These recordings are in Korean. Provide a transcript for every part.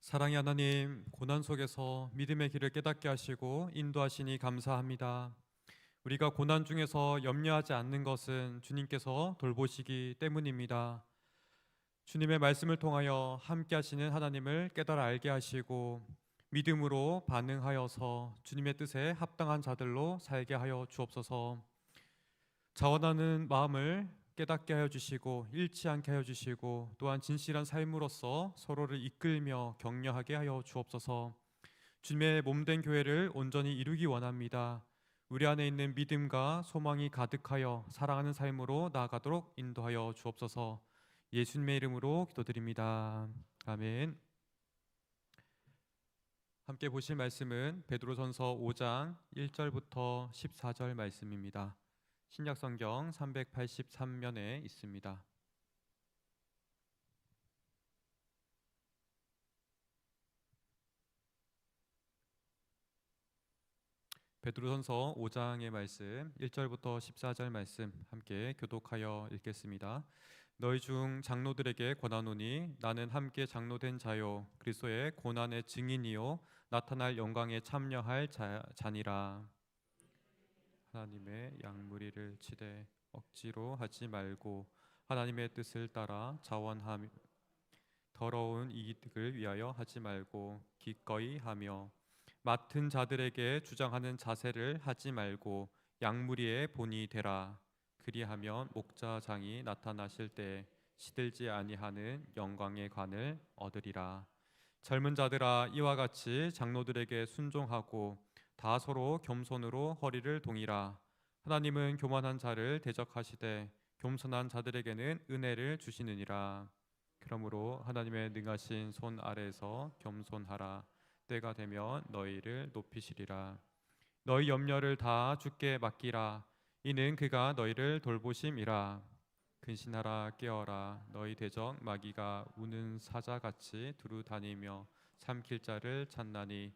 사랑의 하나님, 고난 속에서 믿음의 길을 깨닫게 하시고 인도하시니 감사합니다. 우리가 고난 중에서 염려하지 않는 것은 주님께서 돌보시기 때문입니다. 주님의 말씀을 통하여 함께 하시는 하나님을 깨달아 알게 하시고 믿음으로 반응하여서 주님의 뜻에 합당한 자들로 살게 하여 주옵소서. 자원하는 마음을 깨닫게 하여 주시고 잃지 않게 하여 주시고 또한 진실한 삶으로서 서로를 이끌며 격려하게 하여 주옵소서. 주님의 몸된 교회를 온전히 이루기 원합니다. 우리 안에 있는 믿음과 소망이 가득하여 사랑하는 삶으로 나아가도록 인도하여 주옵소서. 예수님의 이름으로 기도드립니다. 아멘. 함께 보실 말씀은 베드로전서 5장 1절부터 14절 말씀입니다. 신약성경 383면에 있습니다. 베드로전서 5장의 말씀 1절부터 14절 말씀 함께 교독하여 읽겠습니다. 너희 중 장로들에게 권하노니 나는 함께 장로된 자요 그리스도의 고난의 증인이요 나타날 영광에 참여할 자니라. 하나님의 양무리를 치되 억지로 하지 말고 하나님의 뜻을 따라 자원하며 더러운 이득을 위하여 하지 말고 기꺼이 하며 맡은 자들에게 주장하는 자세를 하지 말고 양무리의 본이 되라. 그리하면 목자장이 나타나실 때 시들지 아니하는 영광의 관을 얻으리라. 젊은 자들아 이와 같이 장로들에게 순종하고 다 서로 겸손으로 허리를 동이라. 하나님은 교만한 자를 대적하시되 겸손한 자들에게는 은혜를 주시느니라. 그러므로 하나님의 능하신 손 아래에서 겸손하라. 때가 되면 너희를 높이시리라. 너희 염려를 다 주께 맡기라. 이는 그가 너희를 돌보심이라. 근신하라 깨어라. 너희 대적 마귀가 우는 사자같이 두루 다니며 삼킬 자를 찾나니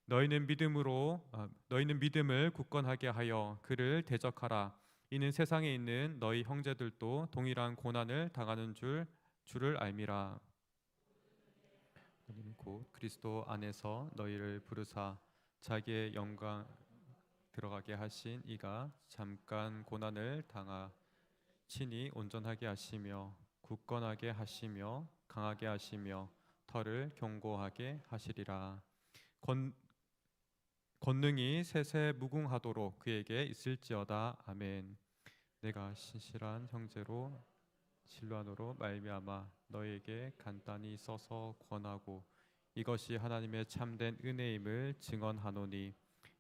너희는 믿음을 굳건하게 하여 그를 대적하라. 이는 세상에 있는 너희 형제들도 동일한 고난을 당하는 줄을 알미라. 곧 그리스도 안에서 너희를 부르사 자기의 영광 들어가게 하신 이가 잠깐 고난을 당하 친히 온전하게 하시며 굳건하게 하시며 강하게 하시며 털을 견고하게 하시리라. 권능이 세세 무궁하도록 그에게 있을지어다. 아멘. 내가 신실한 형제로 실로안으로 말미암아 너에게 간단히 써서 권하고 이것이 하나님의 참된 은혜임을 증언하노니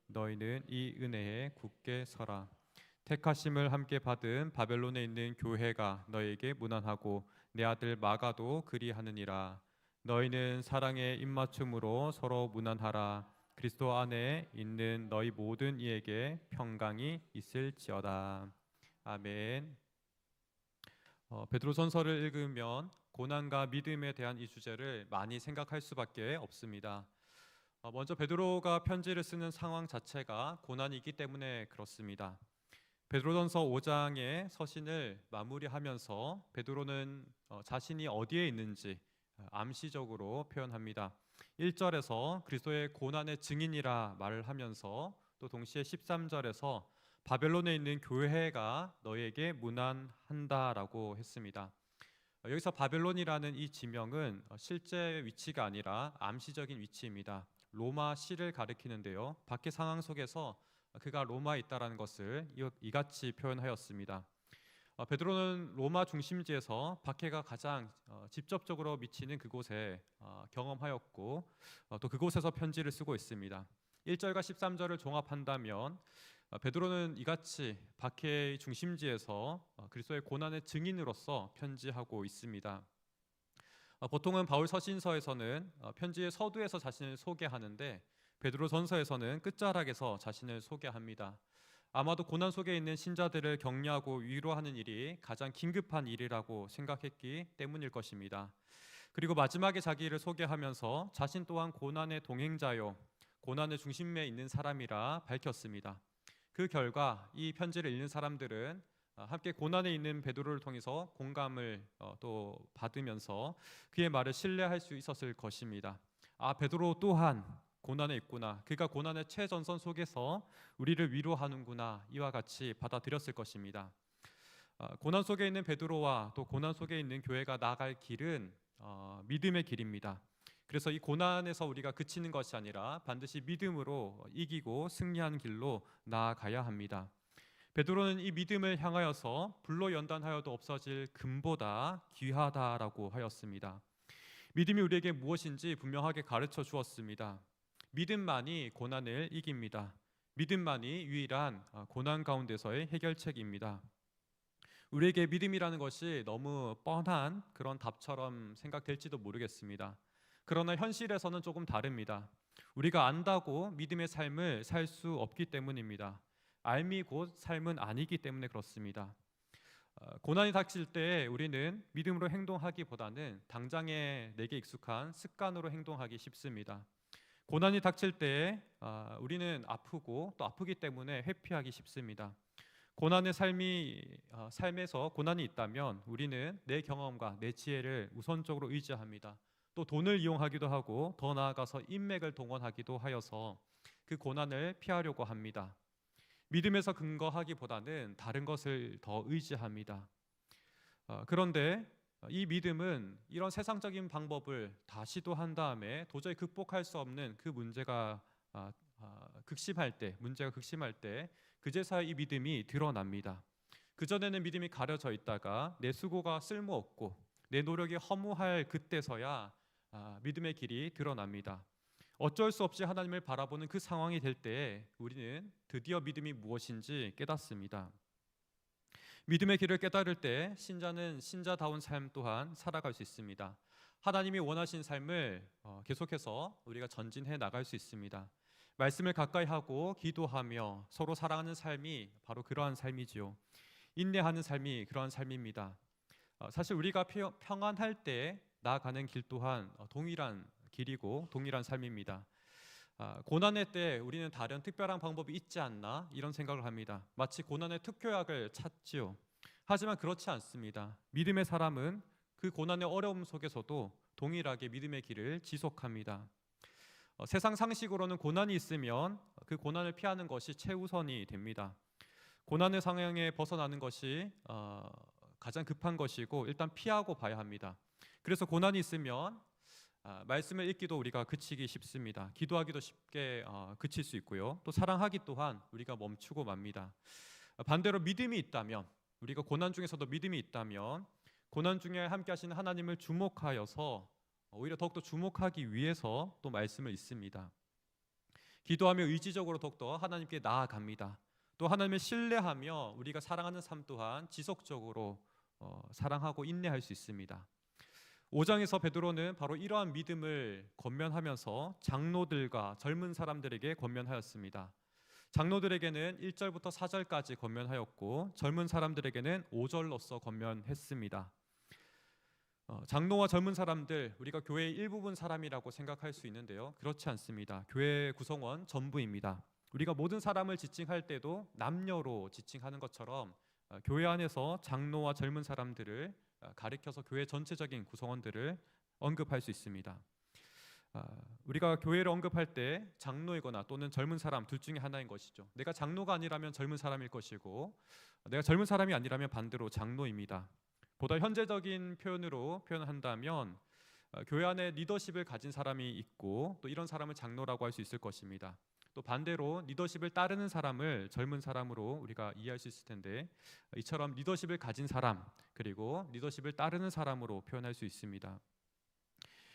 너희는 이 은혜에 굳게 서라. 택하심을 함께 받은 바벨론에 있는 교회가 너에게 문안하고 내 아들 마가도 그리하느니라. 너희는 사랑의 입맞춤으로 서로 문안하라. 그리스도 안에 있는 너희 모든 이에게 평강이 있을지어다. 아멘. 베드로전서를 읽으면 고난과 믿음에 대한 이 주제를 많이 생각할 수밖에 없습니다. 먼저 베드로가 편지를 쓰는 상황 자체가 고난이기 때문에 그렇습니다. 베드로전서 5장의 서신을 마무리하면서 베드로는 자신이 어디에 있는지 암시적으로 표현합니다. 1절에서 그리스도의 고난의 증인이라 말을 하면서 또 동시에 13절에서 바벨론에 있는 교회가 너에게 문안한다라고 했습니다. 여기서 바벨론이라는 이 지명은 실제 위치가 아니라 암시적인 위치입니다. 로마 시를 가리키는데요. 밖의 상황 속에서 그가 로마에 있다라는 것을 이같이 표현하였습니다. 베드로는 로마 중심지에서 박해가 가장 직접적으로 미치는 그곳에 경험하였고 또 그곳에서 편지를 쓰고 있습니다. 1절과 13절을 종합한다면 베드로는 이같이 박해의 중심지에서 그리스도의 고난의 증인으로서 편지하고 있습니다. 보통은 바울 서신서에서는 편지의 서두에서 자신을 소개하는데 베드로전서에서는 끝자락에서 자신을 소개합니다. 아마도 고난 속에 있는 신자들을 격려하고 위로하는 일이 가장 긴급한 일이라고 생각했기 때문일 것입니다. 그리고 마지막에 자기를 소개하면서 자신 또한 고난의 동행자요 고난의 중심에 있는 사람이라 밝혔습니다. 그 결과 이 편지를 읽는 사람들은 함께 고난에 있는 베드로를 통해서 공감을 또 받으면서 그의 말을 신뢰할 수 있었을 것입니다. 베드로 또한 고난에 있구나. 그가 고난의 최전선 속에서 우리를 위로하는구나. 이와 같이 받아들였을 것입니다. 고난 속에 있는 베드로와 또 고난 속에 있는 교회가 나아갈 길은 믿음의 길입니다. 그래서 이 고난에서 우리가 그치는 것이 아니라 반드시 믿음으로 이기고 승리하는 길로 나아가야 합니다. 베드로는 이 믿음을 향하여서 불로 연단하여도 없어질 금보다 귀하다라고 하였습니다. 믿음이 우리에게 무엇인지 분명하게 가르쳐 주었습니다. 믿음만이 고난을 이깁니다. 믿음만이 유일한 고난 가운데서의 해결책입니다. 우리에게 믿음이라는 것이 너무 뻔한 그런 답처럼 생각될지도 모르겠습니다. 그러나 현실에서는 조금 다릅니다. 우리가 안다고 믿음의 삶을 살 수 없기 때문입니다. 알미 곧 삶은 아니기 때문에 그렇습니다. 고난이 닥칠 때 우리는 믿음으로 행동하기보다는 당장에 내게 익숙한 습관으로 행동하기 쉽습니다. 고난이 닥칠 때 우리는 아프고 또 아프기 때문에 회피하기 쉽습니다. 고난의 삶에서 고난이 있다면 우리는 내 경험과 내 지혜를 우선적으로 의지합니다. 또 돈을 이용하기도 하고 더 나아가서 인맥을 동원하기도 하여서 그 고난을 피하려고 합니다. 믿음에서 근거하기보다는 다른 것을 더 의지합니다. 그런데 이 믿음은 이런 세상적인 방법을 다 시도한 다음에 도저히 극복할 수 없는 그 문제가 문제가 극심할 때 그제서야 이 믿음이 드러납니다. 그전에는 믿음이 가려져 있다가 내 수고가 쓸모없고 내 노력이 허무할 그때서야 믿음의 길이 드러납니다. 어쩔 수 없이 하나님을 바라보는 그 상황이 될 때에 우리는 드디어 믿음이 무엇인지 깨닫습니다. 믿음의 길을 깨달을 때 신자는 신자다운 삶 또한 살아갈 수 있습니다. 하나님이 원하신 삶을 계속해서 우리가 전진해 나갈 수 있습니다. 말씀을 가까이 하고 기도하며 서로 사랑하는 삶이 바로 그러한 삶이지요. 인내하는 삶이 그러한 삶입니다. 사실 우리가 평안할 때 나아가는 길 또한 동일한 길이고 동일한 삶입니다. 고난의 때 우리는 다른 특별한 방법이 있지 않나 이런 생각을 합니다. 마치 고난의 특효약을 찾지요. 하지만 그렇지 않습니다. 믿음의 사람은 그 고난의 어려움 속에서도 동일하게 믿음의 길을 지속합니다. 세상 상식으로는 고난이 있으면 그 고난을 피하는 것이 최우선이 됩니다. 고난의 상황에 벗어나는 것이 가장 급한 것이고 일단 피하고 봐야 합니다. 그래서 고난이 있으면 말씀을 읽기도 우리가 그치기 쉽습니다. 기도하기도 쉽게 그칠 수 있고요. 또 사랑하기 또한 우리가 멈추고 맙니다. 반대로 믿음이 있다면 우리가 고난 중에서도 믿음이 있다면 고난 중에 함께 하시는 하나님을 주목하여서 오히려 더욱더 주목하기 위해서 또 말씀을 읽습니다. 기도하며 의지적으로 더욱더 하나님께 나아갑니다. 또 하나님을 신뢰하며 우리가 사랑하는 삶 또한 지속적으로 사랑하고 인내할 수 있습니다. 5장에서 베드로는 바로 이러한 믿음을 권면하면서 장로들과 젊은 사람들에게 권면하였습니다. 장로들에게는 1절부터 4절까지 권면하였고 젊은 사람들에게는 5절로서 권면했습니다. 장로와 젊은 사람들, 우리가 교회의 일부분 사람이라고 생각할 수 있는데요. 그렇지 않습니다. 교회 구성원 전부입니다. 우리가 모든 사람을 지칭할 때도 남녀로 지칭하는 것처럼 교회 안에서 장로와 젊은 사람들을 가리켜서 교회 전체적인 구성원들을 언급할 수 있습니다. 우리가 교회를 언급할 때 장로이거나 또는 젊은 사람 둘 중에 하나인 것이죠. 내가 장로가 아니라면 젊은 사람일 것이고 내가 젊은 사람이 아니라면 반대로 장로입니다. 보다 현재적인 표현으로 표현한다면 교회 안에 리더십을 가진 사람이 있고 또 이런 사람을 장로라고 할 수 있을 것입니다. 또 반대로 리더십을 따르는 사람을 젊은 사람으로 우리가 이해할 수 있을 텐데 이처럼 리더십을 가진 사람 그리고 리더십을 따르는 사람으로 표현할 수 있습니다.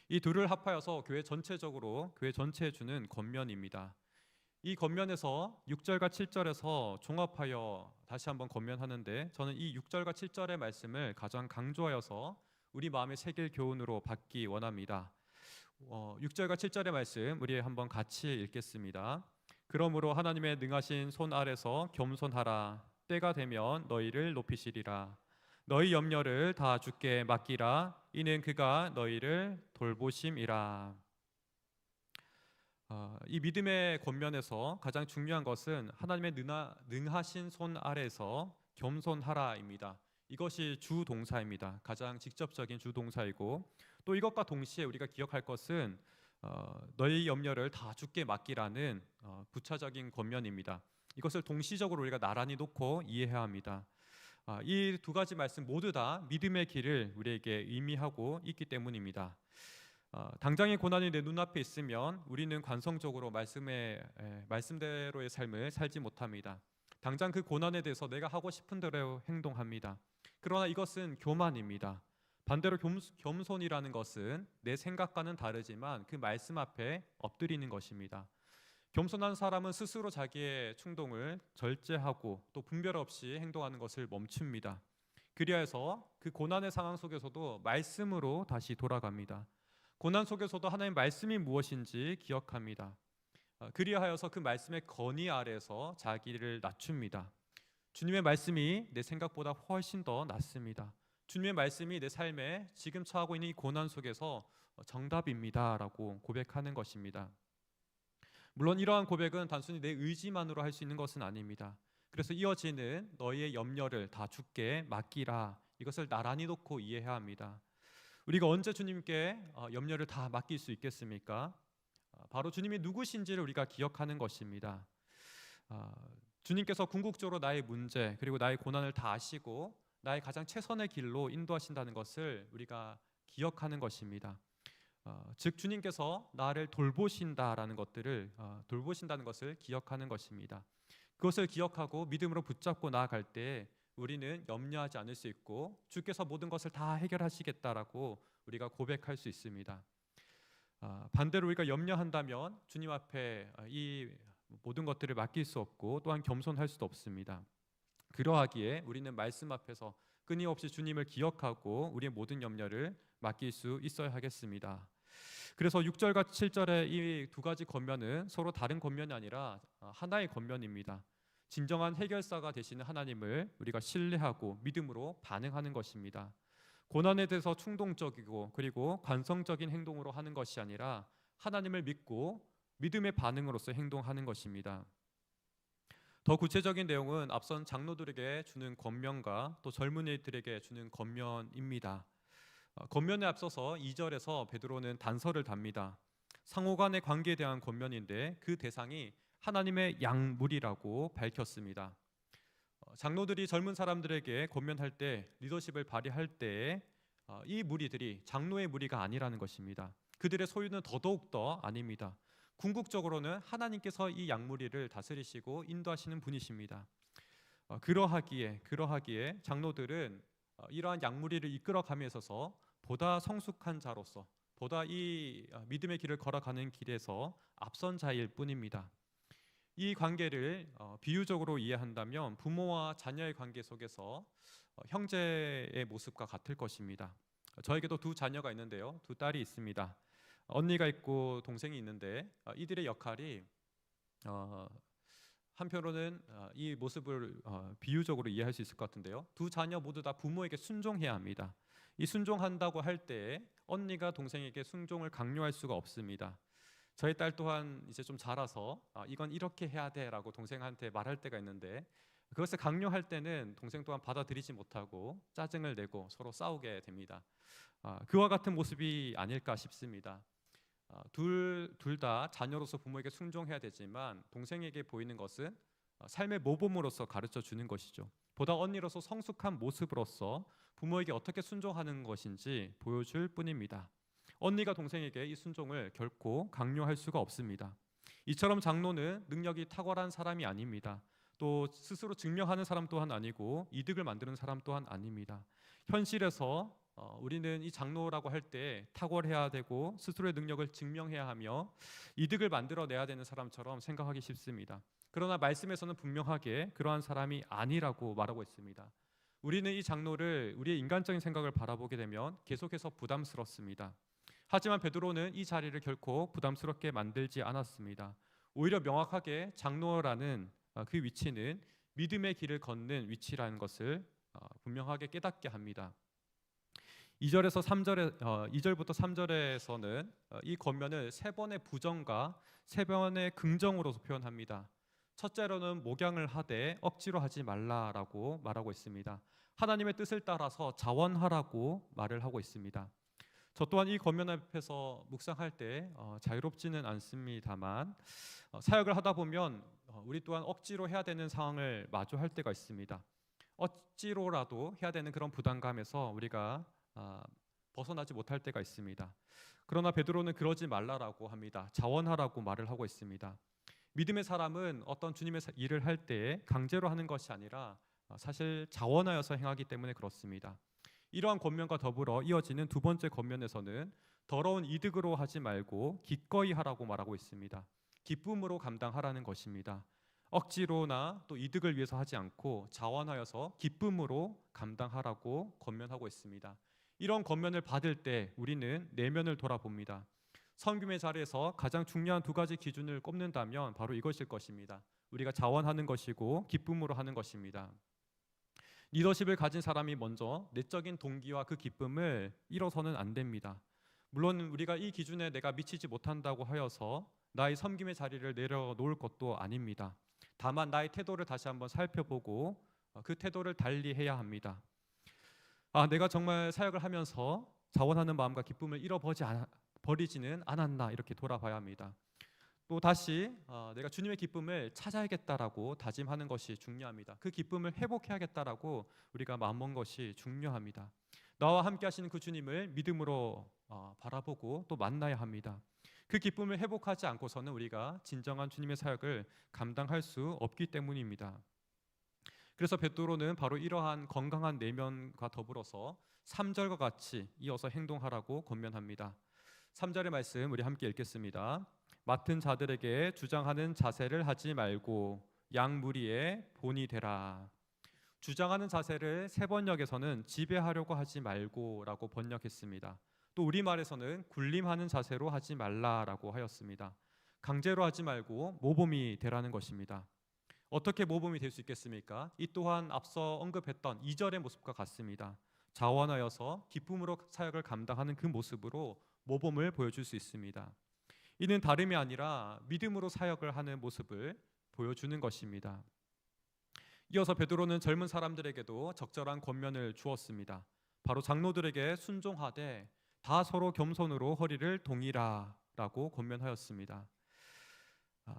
이 둘을 합하여서 교회 전체적으로 교회 전체에 주는 권면입니다. 이 권면에서 6절과 7절에서 종합하여 다시 한번 권면하는데 저는 이 6절과 7절의 말씀을 가장 강조하여서 우리 마음에 새길 교훈으로 받기 원합니다. 6절과 7절의 말씀 우리 한번 같이 읽겠습니다. 그러므로 하나님의 능하신 손 아래서 겸손하라. 때가 되면 너희를 높이시리라. 너희 염려를 다 주께 맡기라. 이는 그가 너희를 돌보심이라. 이 믿음의 권면에서 가장 중요한 것은 하나님의 능하신 손 아래서 겸손하라입니다. 이것이 주 동사입니다. 가장 직접적인 주 동사이고 또 이것과 동시에 우리가 기억할 것은 너희 염려를 다 주께 맡기라는 부차적인 권면입니다. 이것을 동시적으로 우리가 나란히 놓고 이해해야 합니다. 이 두 가지 말씀 모두 다 믿음의 길을 우리에게 의미하고 있기 때문입니다. 당장의 고난이 내 눈앞에 있으면 우리는 관성적으로 말씀대로의 삶을 살지 못합니다. 당장 그 고난에 대해서 내가 하고 싶은 대로 행동합니다. 그러나 이것은 교만입니다. 반대로 겸손이라는 것은 내 생각과는 다르지만 그 말씀 앞에 엎드리는 것입니다. 겸손한 사람은 스스로 자기의 충동을 절제하고 또 분별 없이 행동하는 것을 멈춥니다. 그리하여서 그 고난의 상황 속에서도 말씀으로 다시 돌아갑니다. 고난 속에서도 하나님의 말씀이 무엇인지 기억합니다. 그리하여서 그 말씀의 건의 아래서 자기를 낮춥니다. 주님의 말씀이 내 생각보다 훨씬 더 낫습니다. 주님의 말씀이 내 삶에 지금 처하고 있는 이 고난 속에서 정답입니다 라고 고백하는 것입니다. 물론 이러한 고백은 단순히 내 의지만으로 할 수 있는 것은 아닙니다. 그래서 이어지는 너희의 염려를 다 주께 맡기라, 이것을 나란히 놓고 이해해야 합니다. 우리가 언제 주님께 염려를 다 맡길 수 있겠습니까? 바로 주님이 누구신지를 우리가 기억하는 것입니다. 주님께서 궁극적으로 나의 문제 그리고 나의 고난을 다 아시고 나의 가장 최선의 길로 인도하신다는 것을 우리가 기억하는 것입니다. 즉 주님께서 나를 돌보신다는 것을 기억하는 것입니다. 그것을 기억하고 믿음으로 붙잡고 나아갈 때 우리는 염려하지 않을 수 있고 주께서 모든 것을 다 해결하시겠다라고 우리가 고백할 수 있습니다. 반대로 우리가 염려한다면 주님 앞에 이 모든 것들을 맡길 수 없고 또한 겸손할 수도 없습니다. 그러하기에 우리는 말씀 앞에서 끊임없이 주님을 기억하고 우리의 모든 염려를 맡길 수 있어야 하겠습니다. 그래서 6절과 7절의 이 두 가지 권면은 서로 다른 권면이 아니라 하나의 권면입니다. 진정한 해결사가 되시는 하나님을 우리가 신뢰하고 믿음으로 반응하는 것입니다. 고난에 대해서 충동적이고 그리고 관성적인 행동으로 하는 것이 아니라 하나님을 믿고 믿음의 반응으로서 행동하는 것입니다. 더 구체적인 내용은 앞선 장로들에게 주는 권면과 또 젊은이들에게 주는 권면입니다. 권면에 앞서서 2절에서 베드로는 단서를 답니다. 상호간의 관계에 대한 권면인데 그 대상이 하나님의 양무리라고 밝혔습니다. 장로들이 젊은 사람들에게 권면할 때, 리더십을 발휘할 때 이 무리들이 장로의 무리가 아니라는 것입니다. 그들의 소유는 더더욱더 아닙니다. 궁극적으로는 하나님께서 이 양무리를 다스리시고 인도하시는 분이십니다. 그러하기에 장로들은 이러한 양무리를 이끌어감에 있어서 보다 성숙한 자로서, 보다 이 믿음의 길을 걸어가는 길에서 앞선 자일 뿐입니다. 이 관계를 비유적으로 이해한다면 부모와 자녀의 관계 속에서 형제의 모습과 같을 것입니다. 저에게도 두 자녀가 있는데요, 두 딸이 있습니다. 언니가 있고 동생이 있는데 이들의 역할이 한편으로는 이 모습을 비유적으로 이해할 수 있을 것 같은데요, 두 자녀 모두 다 부모에게 순종해야 합니다. 이 순종한다고 할 때 언니가 동생에게 순종을 강요할 수가 없습니다. 저희 딸 또한 이제 좀 자라서 이건 이렇게 해야 돼라고 동생한테 말할 때가 있는데, 그것을 강요할 때는 동생 또한 받아들이지 못하고 짜증을 내고 서로 싸우게 됩니다. 그와 같은 모습이 아닐까 싶습니다. 둘 다 자녀로서 부모에게 순종해야 되지만 동생에게 보이는 것은 삶의 모범으로서 가르쳐 주는 것이죠. 보다 언니로서 성숙한 모습으로서 부모에게 어떻게 순종하는 것인지 보여줄 뿐입니다. 언니가 동생에게 이 순종을 결코 강요할 수가 없습니다. 이처럼 장로는 능력이 탁월한 사람이 아닙니다. 또 스스로 증명하는 사람 또한 아니고 이득을 만드는 사람 또한 아닙니다. 현실에서 우리는 이 장로라고 할 때 탁월해야 되고 스스로의 능력을 증명해야 하며 이득을 만들어내야 되는 사람처럼 생각하기 쉽습니다. 그러나 말씀에서는 분명하게 그러한 사람이 아니라고 말하고 있습니다. 우리는 이 장로를 우리의 인간적인 생각을 바라보게 되면 계속해서 부담스럽습니다. 하지만 베드로는 이 자리를 결코 부담스럽게 만들지 않았습니다. 오히려 명확하게 장로라는 그 위치는 믿음의 길을 걷는 위치라는 것을 분명하게 깨닫게 합니다. 2절부터 3절에서는 이 권면을 세 번의 부정과 세 번의 긍정으로 표현합니다. 첫째로는 목양을 하되 억지로 하지 말라라고 말하고 있습니다. 하나님의 뜻을 따라서 자원하라고 말을 하고 있습니다. 저 또한 이 권면 앞에서 묵상할 때 자유롭지는 않습니다만 사역을 하다 보면 우리 또한 억지로 해야 되는 상황을 마주할 때가 있습니다. 억지로라도 해야 되는 그런 부담감에서 우리가 벗어나지 못할 때가 있습니다. 그러나 베드로는 그러지 말라라고 합니다. 자원하라고 말을 하고 있습니다. 믿음의 사람은 어떤 주님의 일을 할 때 강제로 하는 것이 아니라 사실 자원하여서 행하기 때문에 그렇습니다. 이러한 권면과 더불어 이어지는 두 번째 권면에서는 더러운 이득으로 하지 말고 기꺼이 하라고 말하고 있습니다. 기쁨으로 감당하라는 것입니다. 억지로나 또 이득을 위해서 하지 않고 자원하여서 기쁨으로 감당하라고 권면하고 있습니다. 이런 권면을 받을 때 우리는 내면을 돌아봅니다. 섬김의 자리에서 가장 중요한 두 가지 기준을 꼽는다면 바로 이것일 것입니다. 우리가 자원하는 것이고 기쁨으로 하는 것입니다. 리더십을 가진 사람이 먼저 내적인 동기와 그 기쁨을 잃어서는 안 됩니다. 물론 우리가 이 기준에 내가 미치지 못한다고 하여서 나의 섬김의 자리를 내려놓을 것도 아닙니다. 다만 나의 태도를 다시 한번 살펴보고 그 태도를 달리해야 합니다. 내가 정말 사역을 하면서 자원하는 마음과 기쁨을 잃어버리지는 않았나 이렇게 돌아봐야 합니다. 또 다시 내가 주님의 기쁨을 찾아야겠다라고 다짐하는 것이 중요합니다. 그 기쁨을 회복해야겠다라고 우리가 마음먹은 것이 중요합니다. 나와 함께 하시는 그 주님을 믿음으로 바라보고 또 만나야 합니다. 그 기쁨을 회복하지 않고서는 우리가 진정한 주님의 사역을 감당할 수 없기 때문입니다. 그래서 베드로는 바로 이러한 건강한 내면과 더불어서 3절과 같이 이어서 행동하라고 권면합니다. 3절의 말씀 우리 함께 읽겠습니다. 맡은 자들에게 주장하는 자세를 하지 말고 양무리의 본이 되라. 주장하는 자세를 세번역에서는 지배하려고 하지 말고라고 번역했습니다. 또 우리말에서는 군림하는 자세로 하지 말라라고 하였습니다. 강제로 하지 말고 모범이 되라는 것입니다. 어떻게 모범이 될 수 있겠습니까? 이 또한 앞서 언급했던 2절의 모습과 같습니다. 자원하여서 기쁨으로 사역을 감당하는 그 모습으로 모범을 보여줄 수 있습니다. 이는 다름이 아니라 믿음으로 사역을 하는 모습을 보여주는 것입니다. 이어서 베드로는 젊은 사람들에게도 적절한 권면을 주었습니다. 바로 장로들에게 순종하되 다 서로 겸손으로 허리를 동이라라고 권면하였습니다.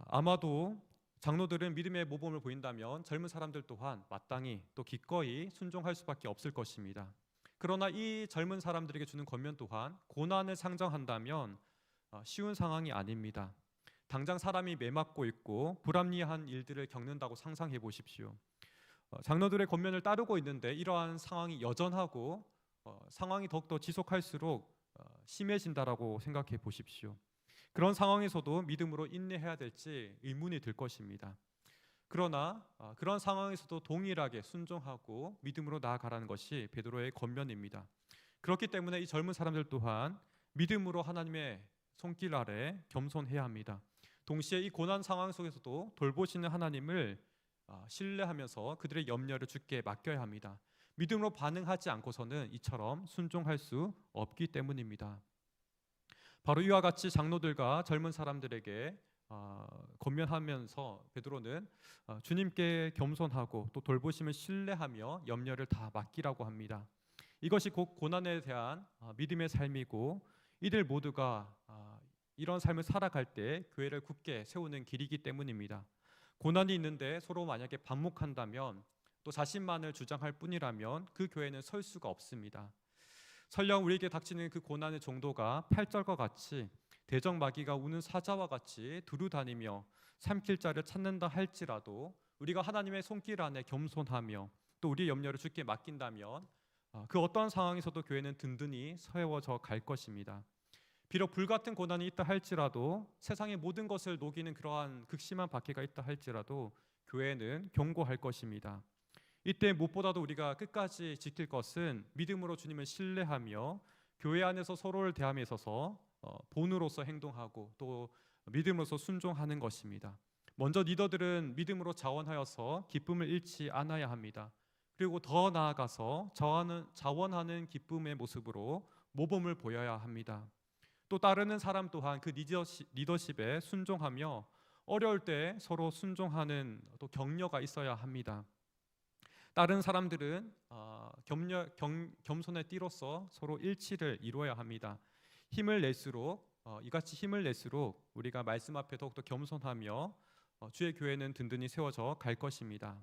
아마도 장로들은 믿음의 모범을 보인다면 젊은 사람들 또한 마땅히 또 기꺼이 순종할 수밖에 없을 것입니다. 그러나 이 젊은 사람들에게 주는 권면 또한 고난을 상정한다면 쉬운 상황이 아닙니다. 당장 사람이 매맞고 있고 불합리한 일들을 겪는다고 상상해 보십시오. 장로들의 권면을 따르고 있는데 이러한 상황이 여전하고 상황이 더욱더 지속할수록 심해진다라고 생각해 보십시오. 그런 상황에서도 믿음으로 인내해야 될지 의문이 들 것입니다. 그러나 그런 상황에서도 동일하게 순종하고 믿음으로 나아가라는 것이 베드로의 권면입니다. 그렇기 때문에 이 젊은 사람들 또한 믿음으로 하나님의 손길 아래 겸손해야 합니다. 동시에 이 고난 상황 속에서도 돌보시는 하나님을 신뢰하면서 그들의 염려를 주께 맡겨야 합니다. 믿음으로 반응하지 않고서는 이처럼 순종할 수 없기 때문입니다. 바로 이와 같이 장로들과 젊은 사람들에게 권면하면서 베드로는 주님께 겸손하고 또 돌보심을 신뢰하며 염려를 다 맡기라고 합니다. 이것이 곧 고난에 대한 믿음의 삶이고 이들 모두가 이런 삶을 살아갈 때 교회를 굳게 세우는 길이기 때문입니다. 고난이 있는데 서로 만약에 반목한다면 또 자신만을 주장할 뿐이라면 그 교회는 설 수가 없습니다. 설령 우리에게 닥치는 그 고난의 정도가 8절과 같이 대적마귀가 우는 사자와 같이 두루다니며 삼킬 자를 찾는다 할지라도 우리가 하나님의 손길 안에 겸손하며 또 우리의 염려를 주께 맡긴다면 그 어떤 상황에서도 교회는 든든히 세워져 갈 것입니다. 비록 불같은 고난이 있다 할지라도 세상의 모든 것을 녹이는 그러한 극심한 박해가 있다 할지라도 교회는 견고할 것입니다. 이때 무엇보다도 우리가 끝까지 지킬 것은 믿음으로 주님을 신뢰하며 교회 안에서 서로를 대함에 있어서 본으로서 행동하고 또 믿음으로서 순종하는 것입니다. 먼저 리더들은 믿음으로 자원하여서 기쁨을 잃지 않아야 합니다. 그리고 더 나아가서 자원하는 기쁨의 모습으로 모범을 보여야 합니다. 또 따르는 사람 또한 그 리더십에 순종하며 어려울 때 서로 순종하는 또 격려가 있어야 합니다. 다른 사람들은 겸손의 띠로서 서로 일치를 이루어야 합니다. 힘을 낼수록 이같이 힘을 낼수록 우리가 말씀 앞에 더욱더 겸손하며 주의 교회는 든든히 세워져 갈 것입니다.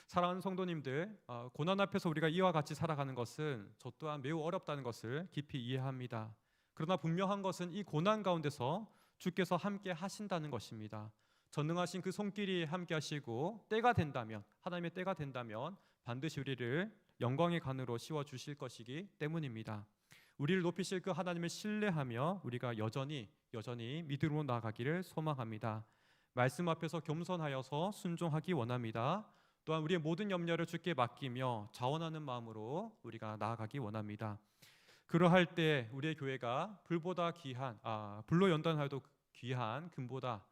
사랑하는 성도님들, 고난 앞에서 우리가 이와 같이 살아가는 것은 저 또한 매우 어렵다는 것을 깊이 이해합니다. 그러나 분명한 것은 이 고난 가운데서 주께서 함께 하신다는 것입니다. 전능하신 그 손길이 함께 하시고 때가 된다면, 하나님의 때가 된다면 반드시 우리를 영광의 간으로 씌워 주실 것이기 때문입니다. 우리를 높이실 그 하나님을 신뢰하며 우리가 여전히 믿음으로 나아가기를 소망합니다. 말씀 앞에서 겸손하여서 순종하기 원합니다. 또한 우리의 모든 염려를 주께 맡기며 자원하는 마음으로 우리가 나아가기 원합니다. 그러할 때 우리의 교회가 불로 연단하여도 귀한 금보다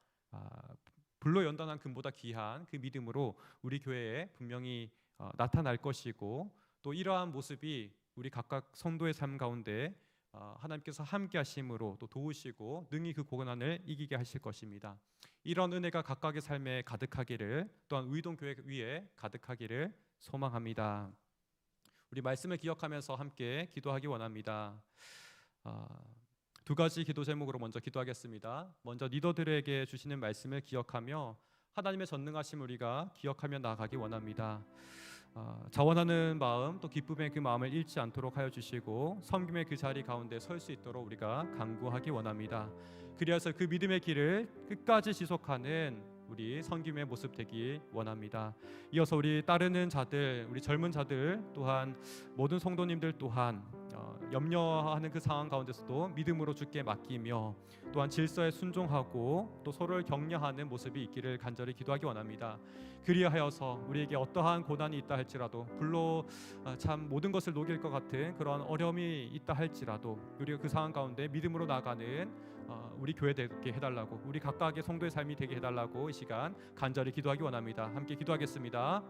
불로 연단한 금보다 귀한 그 믿음으로 우리 교회에 분명히 나타날 것이고, 또 이러한 모습이 우리 각각 성도의 삶 가운데 하나님께서 함께 하심으로 또 도우시고 능히 그 고난을 이기게 하실 것입니다. 이런 은혜가 각각의 삶에 가득하기를, 또한 의동교회 위에 가득하기를 소망합니다. 우리 말씀을 기억하면서 함께 기도하기 원합니다. 두 가지 기도 제목으로 먼저 기도하겠습니다. 먼저 리더들에게 주시는 말씀을 기억하며 하나님의 전능하심 우리가 기억하며 나아가기 원합니다. 자원하는 마음, 또 기쁨의 그 마음을 잃지 않도록 하여 주시고 섬김의 그 자리 가운데 설 수 있도록 우리가 간구하기 원합니다. 그리하여 그 믿음의 길을 끝까지 지속하는 우리 섬김의 모습 되기 원합니다. 이어서 우리 따르는 자들, 우리 젊은 자들 또한 모든 성도님들 또한 염려하는 그 상황 가운데서도 믿음으로 주께 맡기며 또한 질서에 순종하고 또 서로를 격려하는 모습이 있기를 간절히 기도하기 원합니다. 그리하여서 우리에게 어떠한 고난이 있다 할지라도, 불로 참 모든 것을 녹일 것 같은 그런 어려움이 있다 할지라도 우리가 그 상황 가운데 믿음으로 나가는 우리 교회 되게 해달라고, 우리 각각의 성도의 삶이 되게 해달라고 이 시간 간절히 기도하기 원합니다. 함께 기도하겠습니다.